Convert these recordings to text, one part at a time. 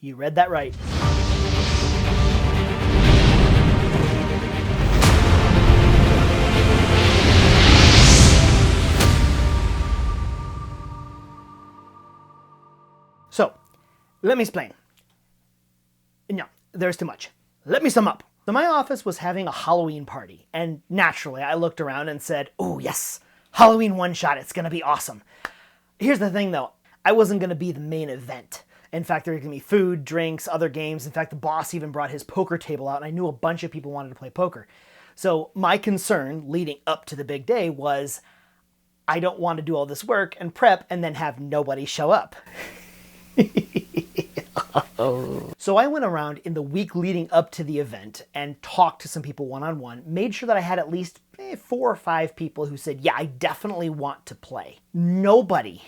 You read that right. So, let me explain. No, there's too much. Let me sum up. So my office was having a Halloween party, and naturally I looked around and said, oh yes, Halloween one-shot, it's gonna be awesome. Here's the thing though, I wasn't gonna be the main event. In fact, there was gonna be food, drinks, other games. In fact, the boss even brought his poker table out, and I knew a bunch of people wanted to play poker. So my concern leading up to the big day was, I don't want to do all this work and prep and then have nobody show up. So I went around in the week leading up to the event and talked to some people one-on-one, made sure that I had at least 4 or 5 people who said, yeah, I definitely want to play. Nobody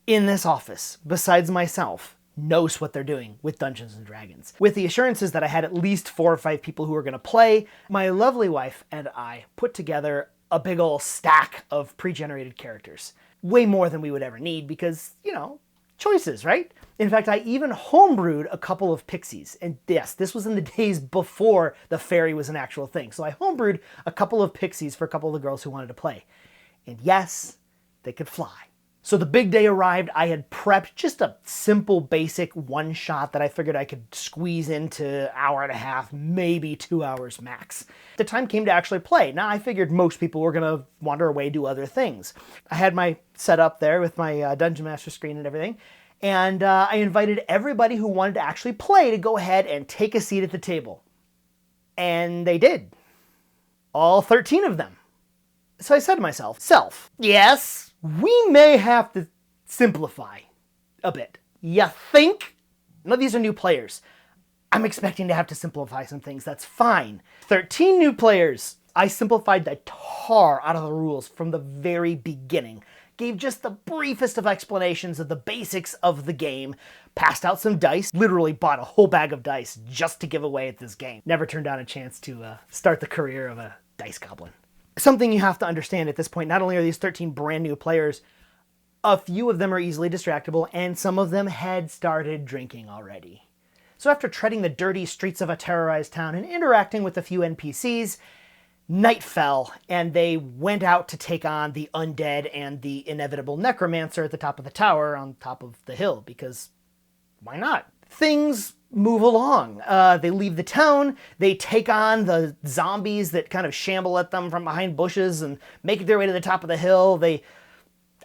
in this office, besides myself, knows what they're doing with Dungeons & Dragons. With the assurances that I had at least 4 or 5 people who were going to play, my lovely wife and I put together a big old stack of pre-generated characters. Way more than we would ever need because, you know, choices, right? In fact, I even homebrewed a couple of pixies. And yes, this was in the days before the fairy was an actual thing. So I homebrewed a couple of pixies for a couple of the girls who wanted to play. And yes, they could fly. So the big day arrived. I had prepped just a simple, basic one-shot that I figured I could squeeze into an hour and a half, maybe 2 hours max. The time came to actually play. Now, I figured most people were going to wander away, do other things. I had my setup there with my Dungeon Master screen and everything, and I invited everybody who wanted to actually play to go ahead and take a seat at the table. And they did. All 13 of them. So I said to myself, yes, we may have to simplify a bit. You think? No, these are new players. I'm expecting to have to simplify some things. That's fine. 13 new players. I simplified the tar out of the rules from the very beginning. Gave just the briefest of explanations of the basics of the game. Passed out some dice. Literally bought a whole bag of dice just to give away at this game. Never turned down a chance to start the career of a dice goblin. Something you have to understand at this point, not only are these 13 brand new players, a few of them are easily distractible, and some of them had started drinking already. So after treading the dirty streets of a terrorized town and interacting with a few NPCs, night fell, and they went out to take on the undead and the inevitable necromancer at the top of the tower on top of the hill, because why not? Things move along. They leave the town, they take on the zombies that kind of shamble at them from behind bushes and make their way to the top of the hill. I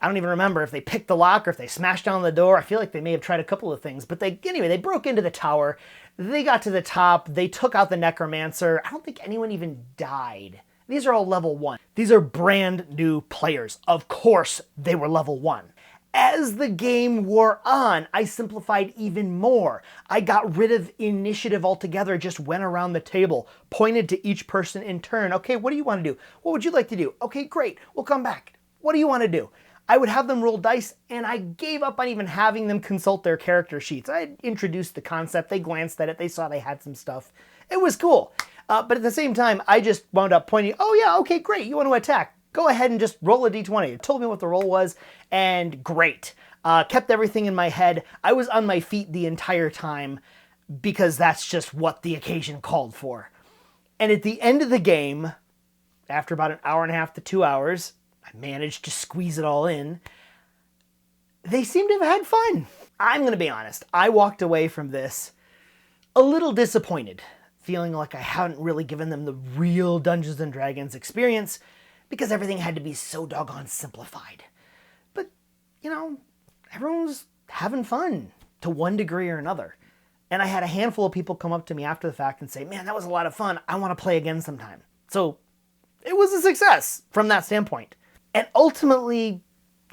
don't even remember if they picked the lock or if they smashed down the door. I feel like they may have tried a couple of things, but anyway, they broke into the tower. They got to the top, they took out the necromancer. I don't think anyone even died. These are all level 1. These are brand new players. Of course, they were level 1. As the game wore on, I simplified even more. I got rid of initiative altogether, just went around the table, pointed to each person in turn. Okay, what do you want to do? What would you like to do? Okay, great, we'll come back. What do you want to do? I would have them roll dice, and I gave up on even having them consult their character sheets. I introduced the concept, they glanced at it, they saw they had some stuff. It was cool. But at the same time, I just wound up pointing, oh yeah, okay, great, you want to attack. Go ahead and just roll a d20. It told me what the roll was, and great. Kept everything in my head. I was on my feet the entire time because that's just what the occasion called for. And at the end of the game, after about an hour and a half to 2 hours, I managed to squeeze it all in. They seemed to have had fun. I'm going to be honest. I walked away from this a little disappointed, feeling like I hadn't really given them the real Dungeons & Dragons experience, because everything had to be so doggone simplified. But, you know, everyone's having fun to one degree or another. And I had a handful of people come up to me after the fact and say, man, that was a lot of fun. I want to play again sometime. So it was a success from that standpoint. And ultimately,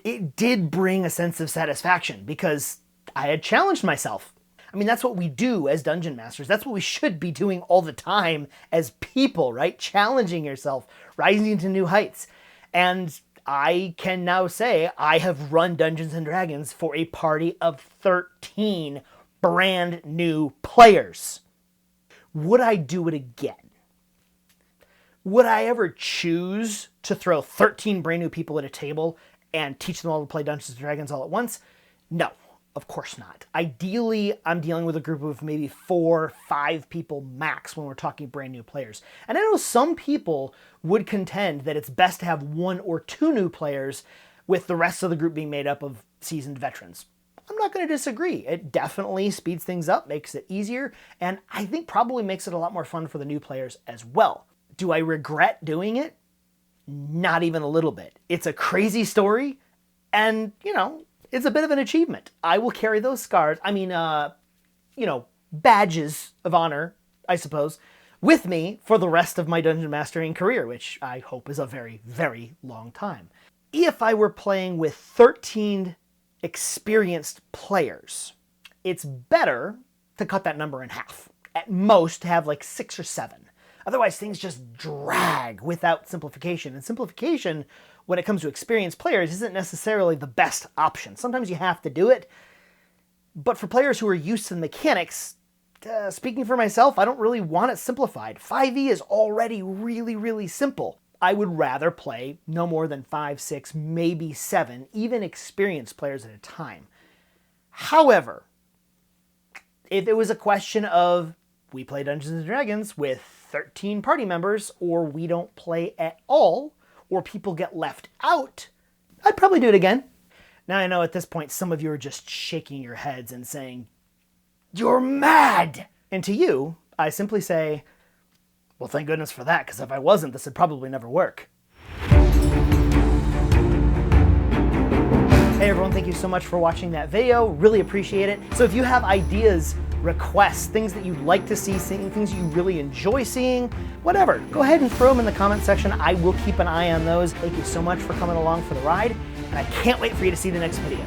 it did bring a sense of satisfaction because I had challenged myself. I mean, that's what we do as Dungeon Masters. That's what we should be doing all the time as people, right? Challenging yourself, rising to new heights. And I can now say I have run Dungeons & Dragons for a party of 13 brand new players. Would I do it again? Would I ever choose to throw 13 brand new people at a table and teach them all to play Dungeons & Dragons all at once? No. Of course not. Ideally, I'm dealing with a group of maybe 4, 5 people max when we're talking brand new players. And I know some people would contend that it's best to have 1 or 2 new players with the rest of the group being made up of seasoned veterans. I'm not going to disagree. It definitely speeds things up, makes it easier, and I think probably makes it a lot more fun for the new players as well. Do I regret doing it? Not even a little bit. It's a crazy story, and, it's a bit of an achievement. I will carry those scars, badges of honor, I suppose, with me for the rest of my dungeon mastering career, which I hope is a very, very long time. If I were playing with 13 experienced players, it's better to cut that number in half. At most, to have like 6 or 7. Otherwise, things just drag without simplification. And simplification, when it comes to experienced players, isn't necessarily the best option. Sometimes you have to do it. But for players who are used to the mechanics, speaking for myself, I don't really want it simplified. 5e is already really, really simple. I would rather play no more than 5, 6, maybe 7, even experienced players at a time. However, if it was a question of we play Dungeons & Dragons with 13 party members, or we don't play at all, or people get left out, I'd probably do it again. Now I know at this point some of you are just shaking your heads and saying, "You're mad!" And to you, I simply say, well, thank goodness for that, because if I wasn't, this would probably never work. Hey everyone, thank you so much for watching that video. Really appreciate it. So if you have ideas, requests, things that you'd like to see, things you really enjoy seeing, whatever, go ahead and throw them in the comment section. I will keep an eye on those. Thank you so much for coming along for the ride, and I can't wait for you to see the next video.